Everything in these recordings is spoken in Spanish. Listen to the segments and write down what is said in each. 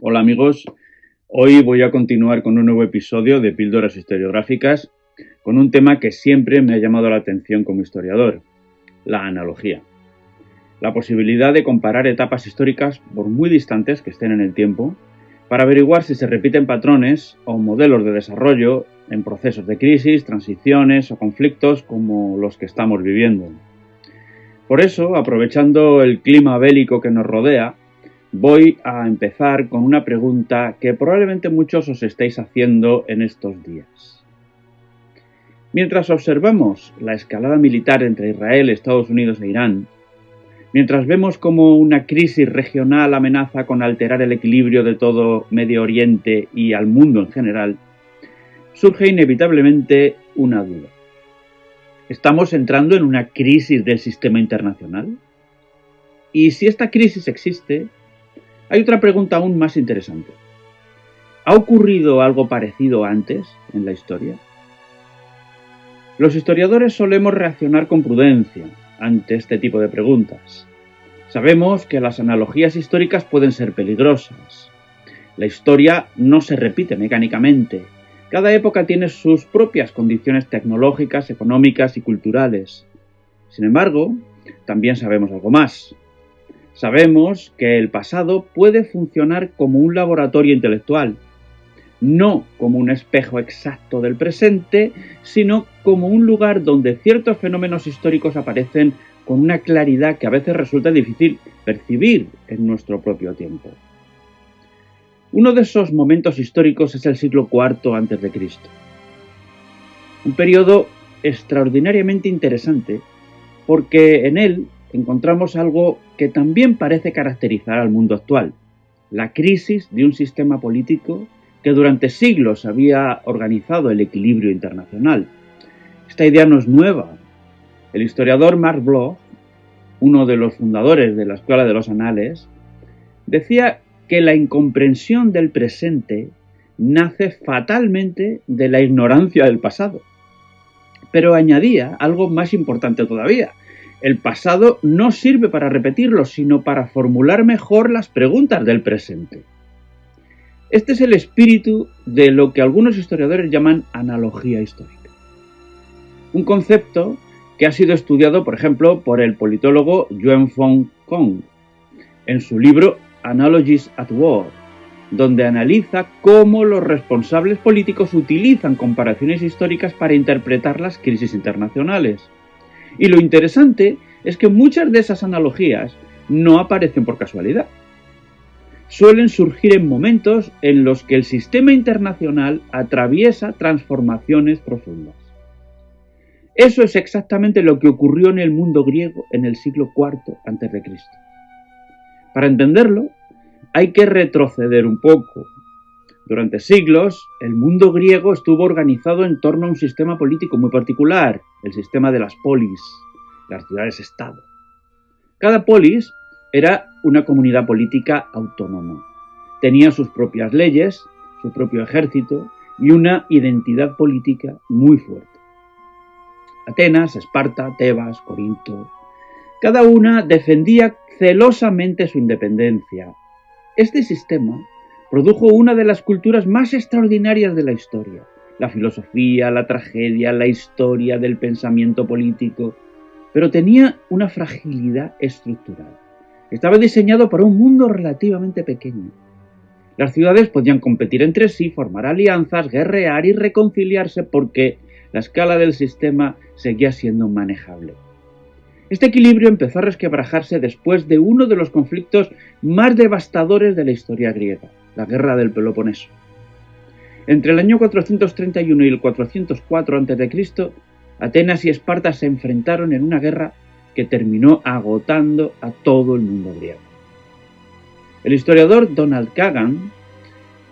Hola amigos, hoy voy a continuar con un nuevo episodio de Píldoras Historiográficas con un tema que siempre me ha llamado la atención como historiador, la analogía. La posibilidad de comparar etapas históricas por muy distantes que estén en el tiempo para averiguar si se repiten patrones o modelos de desarrollo en procesos de crisis, transiciones o conflictos como los que estamos viviendo. Por eso, aprovechando el clima bélico que nos rodea, voy a empezar con una pregunta que probablemente muchos os estéis haciendo en estos días. Mientras observamos la escalada militar entre Israel, Estados Unidos e Irán, mientras vemos cómo una crisis regional amenaza con alterar el equilibrio de todo Medio Oriente y al mundo en general, surge inevitablemente una duda. ¿Estamos entrando en una crisis del sistema internacional? Y si esta crisis existe, hay otra pregunta aún más interesante. ¿Ha ocurrido algo parecido antes en la historia? Los historiadores solemos reaccionar con prudencia ante este tipo de preguntas. Sabemos que las analogías históricas pueden ser peligrosas. La historia no se repite mecánicamente. Cada época tiene sus propias condiciones tecnológicas, económicas y culturales. Sin embargo, también sabemos algo más. Sabemos que el pasado puede funcionar como un laboratorio intelectual, no como un espejo exacto del presente, sino como un lugar donde ciertos fenómenos históricos aparecen con una claridad que a veces resulta difícil percibir en nuestro propio tiempo. Uno de esos momentos históricos es el siglo IV a.C., un periodo extraordinariamente interesante porque en él encontramos algo que también parece caracterizar al mundo actual, la crisis de un sistema político que durante siglos había organizado el equilibrio internacional. Esta idea no es nueva. El historiador Marc Bloch, uno de los fundadores de la Escuela de los Anales, decía que la incomprensión del presente nace fatalmente de la ignorancia del pasado. Pero añadía algo más importante todavía. El pasado no sirve para repetirlo, sino para formular mejor las preguntas del presente. Este es el espíritu de lo que algunos historiadores llaman analogía histórica. Un concepto que ha sido estudiado, por ejemplo, por el politólogo Yuen Foong Kong en su libro Analogies at War, donde analiza cómo los responsables políticos utilizan comparaciones históricas para interpretar las crisis internacionales. Y lo interesante es que muchas de esas analogías no aparecen por casualidad. Suelen surgir en momentos en los que el sistema internacional atraviesa transformaciones profundas. Eso es exactamente lo que ocurrió en el mundo griego en el siglo IV a.C. Para entenderlo, hay que retroceder un poco. Durante siglos, el mundo griego estuvo organizado en torno a un sistema político muy particular, el sistema de las polis, las ciudades-estado. Cada polis era una comunidad política autónoma. Tenía sus propias leyes, su propio ejército y una identidad política muy fuerte. Atenas, Esparta, Tebas, Corinto, cada una defendía celosamente su independencia. Este sistema produjo una de las culturas más extraordinarias de la historia, la filosofía, la tragedia, la historia del pensamiento político, pero tenía una fragilidad estructural. Estaba diseñado para un mundo relativamente pequeño. Las ciudades podían competir entre sí, formar alianzas, guerrear y reconciliarse porque la escala del sistema seguía siendo manejable. Este equilibrio empezó a resquebrajarse después de uno de los conflictos más devastadores de la historia griega, la Guerra del Peloponeso. Entre el año 431 y el 404 a.C., Atenas y Esparta se enfrentaron en una guerra que terminó agotando a todo el mundo griego. El historiador Donald Kagan,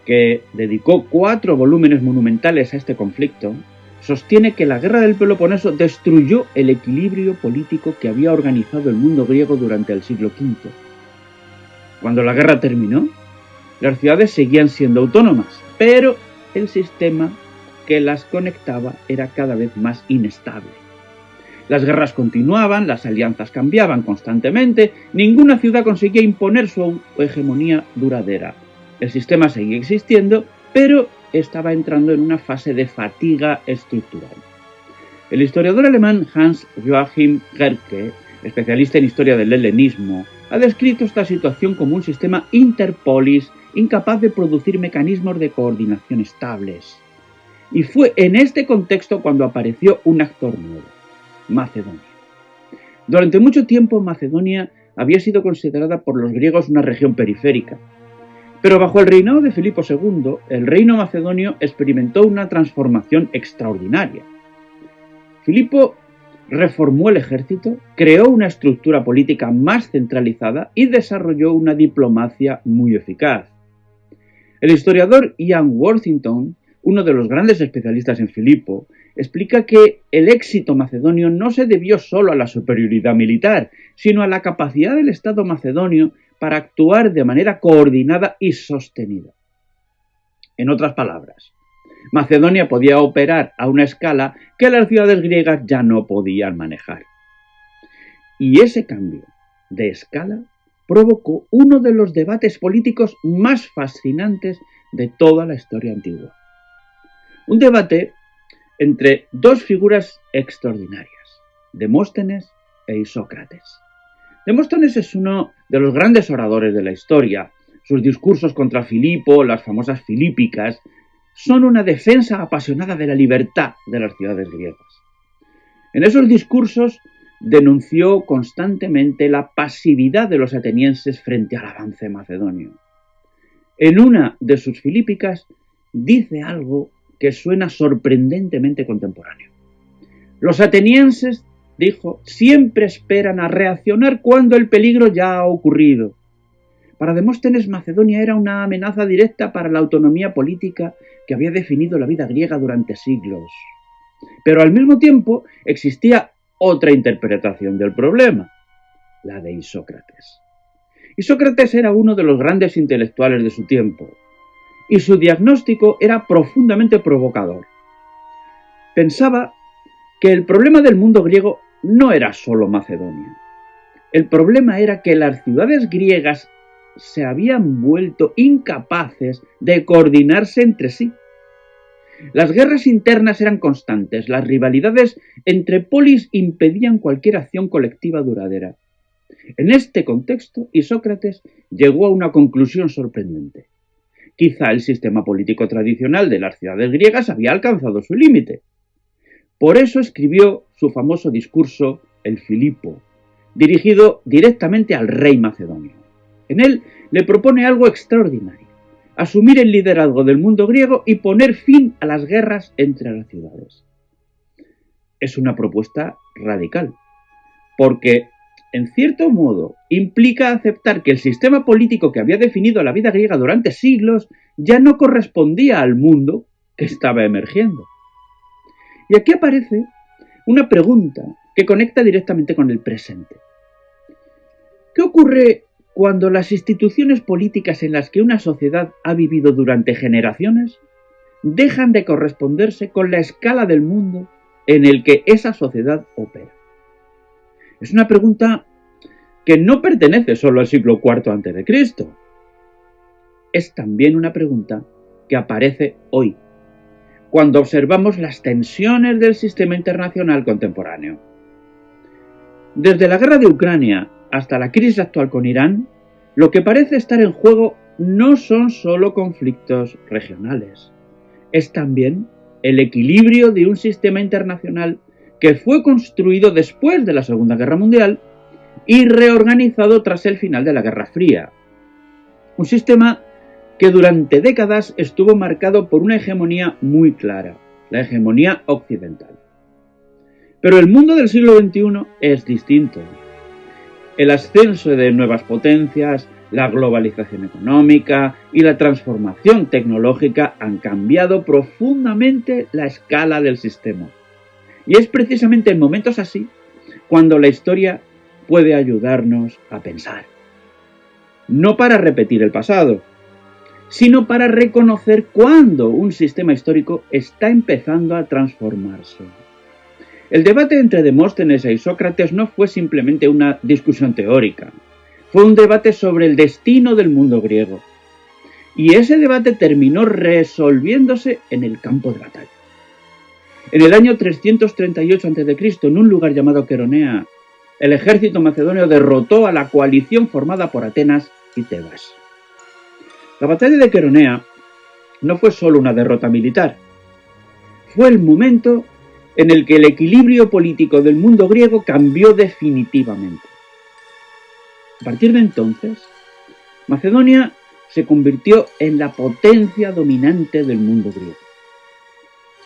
que dedicó 4 volúmenes monumentales a este conflicto, sostiene que la Guerra del Peloponeso destruyó el equilibrio político que había organizado el mundo griego durante el siglo V. Cuando la guerra terminó, las ciudades seguían siendo autónomas, pero el sistema que las conectaba era cada vez más inestable. Las guerras continuaban, las alianzas cambiaban constantemente, ninguna ciudad conseguía imponer su hegemonía duradera. El sistema seguía existiendo, pero estaba entrando en una fase de fatiga estructural. El historiador alemán Hans Joachim Gerke, especialista en historia del helenismo, ha descrito esta situación como un sistema interpolis incapaz de producir mecanismos de coordinación estables. Y fue en este contexto cuando apareció un actor nuevo, Macedonia. Durante mucho tiempo Macedonia había sido considerada por los griegos una región periférica, pero bajo el reinado de Filipo II, el reino macedonio experimentó una transformación extraordinaria. Filipo reformó el ejército, creó una estructura política más centralizada y desarrolló una diplomacia muy eficaz. El historiador Ian Worthington, uno de los grandes especialistas en Filipo, explica que el éxito macedonio no se debió solo a la superioridad militar, sino a la capacidad del Estado macedonio para actuar de manera coordinada y sostenida. En otras palabras, Macedonia podía operar a una escala que las ciudades griegas ya no podían manejar. Y ese cambio de escala provocó uno de los debates políticos más fascinantes de toda la historia antigua. Un debate entre dos figuras extraordinarias, Demóstenes e Isócrates. Demóstenes es uno de los grandes oradores de la historia. Sus discursos contra Filipo, las famosas filípicas, son una defensa apasionada de la libertad de las ciudades griegas. En esos discursos denunció constantemente la pasividad de los atenienses frente al avance macedonio. En una de sus filípicas dice algo que suena sorprendentemente contemporáneo. Los atenienses, dijo, siempre esperan a reaccionar cuando el peligro ya ha ocurrido. Para Demóstenes, Macedonia era una amenaza directa para la autonomía política que había definido la vida griega durante siglos. Pero al mismo tiempo existía otra interpretación del problema, la de Isócrates. Isócrates era uno de los grandes intelectuales de su tiempo, y su diagnóstico era profundamente provocador. Pensaba que el problema del mundo griego no era solo Macedonia. El problema era que las ciudades griegas se habían vuelto incapaces de coordinarse entre sí. Las guerras internas eran constantes, las rivalidades entre polis impedían cualquier acción colectiva duradera. En este contexto, Isócrates llegó a una conclusión sorprendente. Quizá el sistema político tradicional de las ciudades griegas había alcanzado su límite. Por eso escribió su famoso discurso, el Filipo, dirigido directamente al rey macedonio. En él le propone algo extraordinario: asumir el liderazgo del mundo griego y poner fin a las guerras entre las ciudades. Es una propuesta radical, porque, en cierto modo, implica aceptar que el sistema político que había definido la vida griega durante siglos ya no correspondía al mundo que estaba emergiendo. Y aquí aparece una pregunta que conecta directamente con el presente. ¿Qué ocurre cuando las instituciones políticas en las que una sociedad ha vivido durante generaciones dejan de corresponderse con la escala del mundo en el que esa sociedad opera? Es una pregunta que no pertenece solo al siglo IV a.C. Es también una pregunta que aparece hoy, cuando observamos las tensiones del sistema internacional contemporáneo. Desde la guerra de Ucrania hasta la crisis actual con Irán, lo que parece estar en juego no son solo conflictos regionales, es también el equilibrio de un sistema internacional que fue construido después de la Segunda Guerra Mundial y reorganizado tras el final de la Guerra Fría. Un sistema que durante décadas estuvo marcado por una hegemonía muy clara, la hegemonía occidental. Pero el mundo del siglo XXI es distinto. El ascenso de nuevas potencias, la globalización económica y la transformación tecnológica han cambiado profundamente la escala del sistema. Y es precisamente en momentos así cuando la historia puede ayudarnos a pensar. No para repetir el pasado, sino para reconocer cuándo un sistema histórico está empezando a transformarse. El debate entre Demóstenes e Isócrates no fue simplemente una discusión teórica, fue un debate sobre el destino del mundo griego. y ese debate terminó resolviéndose en el campo de batalla. En el año 338 a.C., en un lugar llamado Queronea, el ejército macedonio derrotó a la coalición formada por Atenas y Tebas. La batalla de Queronea no fue solo una derrota militar, fue el momento en el que el equilibrio político del mundo griego cambió definitivamente. A partir de entonces, Macedonia se convirtió en la potencia dominante del mundo griego.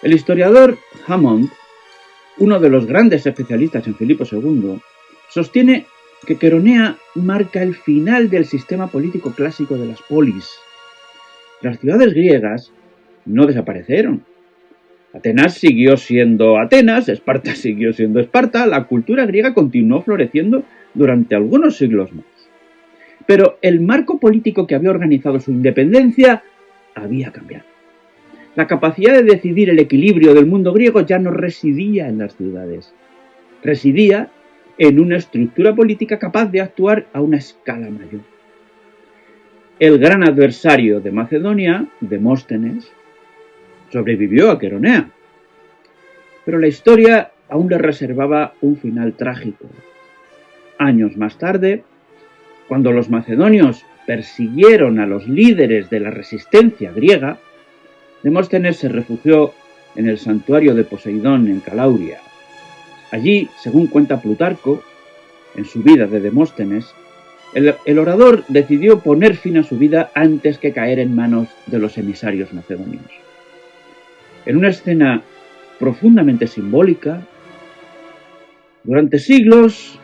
El historiador Hammond, uno de los grandes especialistas en Filipo II, sostiene que Queronea marca el final del sistema político clásico de las polis. Las ciudades griegas no desaparecieron. Atenas siguió siendo Atenas, Esparta siguió siendo Esparta, la cultura griega continuó floreciendo durante algunos siglos más. Pero el marco político que había organizado su independencia había cambiado. La capacidad de decidir el equilibrio del mundo griego ya no residía en las ciudades, residía en una estructura política capaz de actuar a una escala mayor. El gran adversario de Macedonia, Demóstenes, sobrevivió a Queronea, pero la historia aún le reservaba un final trágico. Años más tarde, cuando los macedonios persiguieron a los líderes de la resistencia griega, Demóstenes se refugió en el santuario de Poseidón en Calauria. Allí, según cuenta Plutarco, en su vida de Demóstenes, el orador decidió poner fin a su vida antes que caer en manos de los emisarios macedonios. En una escena profundamente simbólica, durante siglos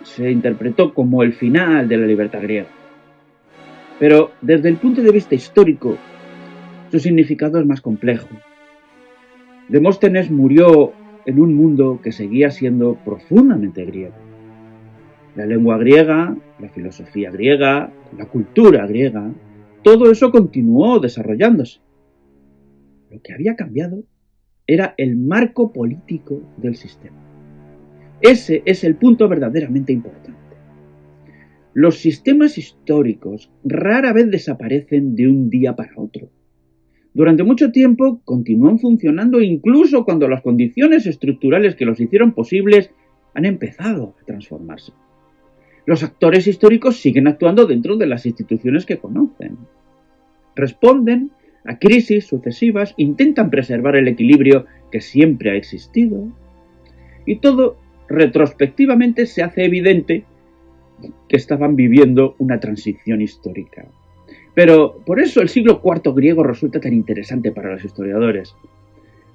se interpretó como el final de la libertad griega. Pero desde el punto de vista histórico, su significado es más complejo. Demóstenes murió en un mundo que seguía siendo profundamente griego. La lengua griega, la filosofía griega, la cultura griega, todo eso continuó desarrollándose. Lo que había cambiado era el marco político del sistema. Ese es el punto verdaderamente importante. Los sistemas históricos rara vez desaparecen de un día para otro. Durante mucho tiempo continúan funcionando incluso cuando las condiciones estructurales que los hicieron posibles han empezado a transformarse. Los actores históricos siguen actuando dentro de las instituciones que conocen. Responden a crisis sucesivas, intentan preservar el equilibrio que siempre ha existido, y todo retrospectivamente se hace evidente que estaban viviendo una transición histórica. Pero por eso el siglo IV griego resulta tan interesante para los historiadores,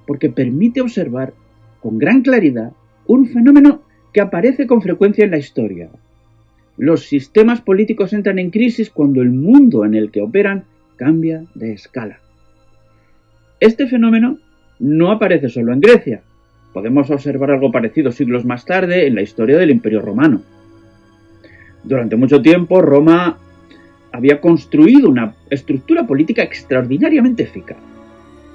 porque permite observar con gran claridad un fenómeno que aparece con frecuencia en la historia. Los sistemas políticos entran en crisis cuando el mundo en el que operan cambia de escala. Este fenómeno no aparece solo en Grecia. Podemos observar algo parecido siglos más tarde en la historia del Imperio Romano. Durante mucho tiempo, Roma había construido una estructura política extraordinariamente eficaz.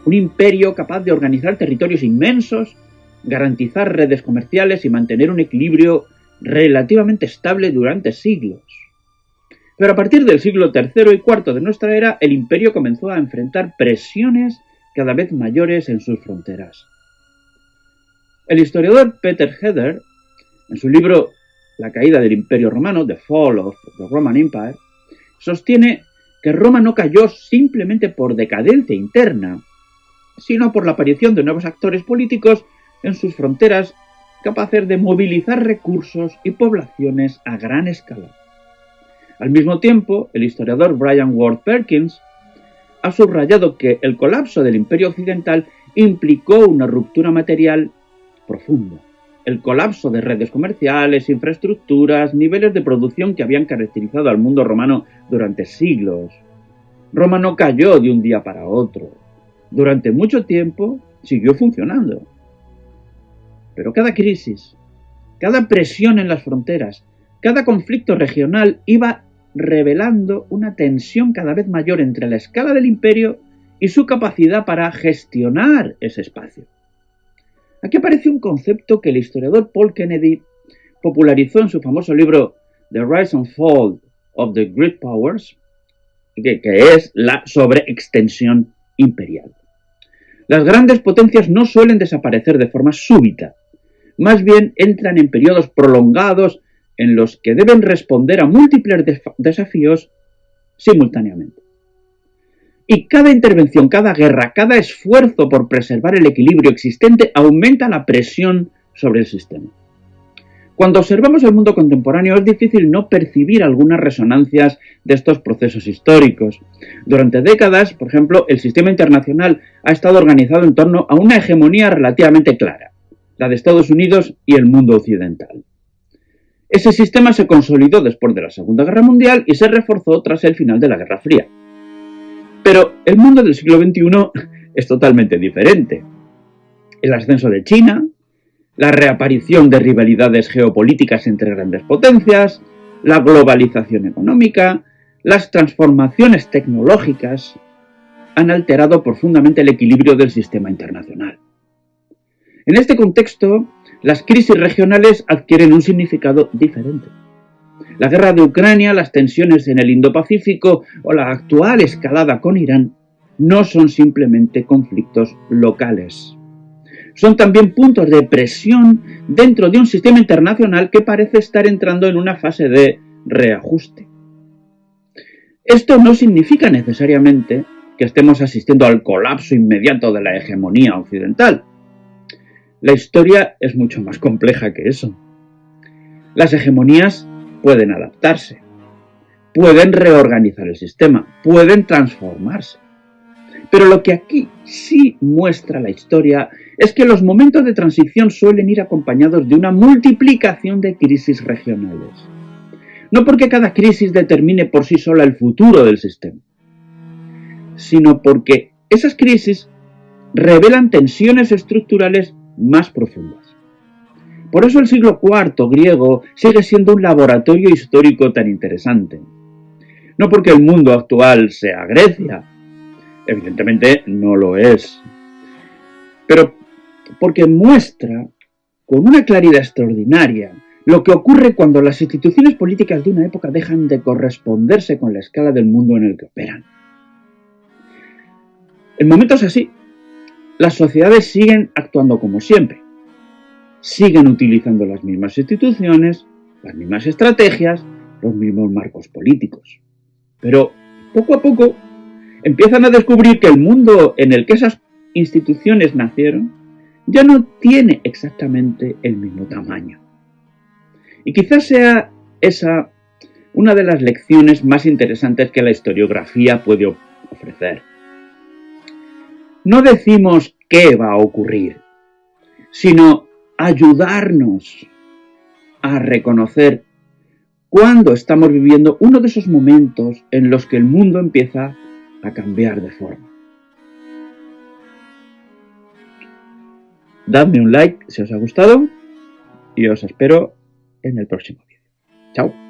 Un imperio capaz de organizar territorios inmensos, garantizar redes comerciales y mantener un equilibrio relativamente estable durante siglos. Pero a partir del siglo III y IV de nuestra era, el imperio comenzó a enfrentar presiones cada vez mayores en sus fronteras. El historiador Peter Heder, en su libro La caída del Imperio Romano, The Fall of the Roman Empire, sostiene que Roma no cayó simplemente por decadencia interna, sino por la aparición de nuevos actores políticos en sus fronteras capaces de movilizar recursos y poblaciones a gran escala. Al mismo tiempo, el historiador Brian Ward Perkins ha subrayado que el colapso del Imperio Occidental implicó una ruptura material profunda. El colapso de redes comerciales, infraestructuras, niveles de producción que habían caracterizado al mundo romano durante siglos. Roma no cayó de un día para otro. Durante mucho tiempo siguió funcionando. Pero cada crisis, cada presión en las fronteras, cada conflicto regional iba revelando una tensión cada vez mayor entre la escala del imperio y su capacidad para gestionar ese espacio. Aquí aparece un concepto que el historiador Paul Kennedy popularizó en su famoso libro The Rise and Fall of the Great Powers, es la sobreextensión imperial. Las grandes potencias no suelen desaparecer de forma súbita, más bien entran en periodos prolongados en los que deben responder a múltiples desafíos simultáneamente. Y cada intervención, cada guerra, cada esfuerzo por preservar el equilibrio existente aumenta la presión sobre el sistema. Cuando observamos el mundo contemporáneo es difícil no percibir algunas resonancias de estos procesos históricos. Durante décadas, por ejemplo, el sistema internacional ha estado organizado en torno a una hegemonía relativamente clara, la de Estados Unidos y el mundo occidental. Ese sistema se consolidó después de la Segunda Guerra Mundial y se reforzó tras el final de la Guerra Fría. Pero el mundo del siglo XXI es totalmente diferente. El ascenso de China, la reaparición de rivalidades geopolíticas entre grandes potencias, la globalización económica, las transformaciones tecnológicas han alterado profundamente el equilibrio del sistema internacional. En este contexto, las crisis regionales adquieren un significado diferente. La guerra de Ucrania, las tensiones en el Indo-Pacífico o la actual escalada con Irán no son simplemente conflictos locales. Son también puntos de presión dentro de un sistema internacional que parece estar entrando en una fase de reajuste. Esto no significa necesariamente que estemos asistiendo al colapso inmediato de la hegemonía occidental. La historia es mucho más compleja que eso. Las hegemonías pueden adaptarse, pueden reorganizar el sistema, pueden transformarse. Pero lo que aquí sí muestra la historia es que los momentos de transición suelen ir acompañados de una multiplicación de crisis regionales. No porque cada crisis determine por sí sola el futuro del sistema, sino porque esas crisis revelan tensiones estructurales más profundas. Por eso el siglo IV griego sigue siendo un laboratorio histórico tan interesante. No porque el mundo actual sea Grecia, evidentemente no lo es, pero porque muestra con una claridad extraordinaria lo que ocurre cuando las instituciones políticas de una época dejan de corresponderse con la escala del mundo en el que operan. En momentos así, las sociedades siguen actuando como siempre. Siguen utilizando las mismas instituciones, las mismas estrategias, los mismos marcos políticos. Pero poco a poco empiezan a descubrir que el mundo en el que esas instituciones nacieron ya no tiene exactamente el mismo tamaño. Y quizás sea esa una de las lecciones más interesantes que la historiografía puede ofrecer. No decimos qué va a ocurrir, sino ayudarnos a reconocer cuándo estamos viviendo uno de esos momentos en los que el mundo empieza a cambiar de forma. Dadme un like si os ha gustado y os espero en el próximo vídeo. Chao.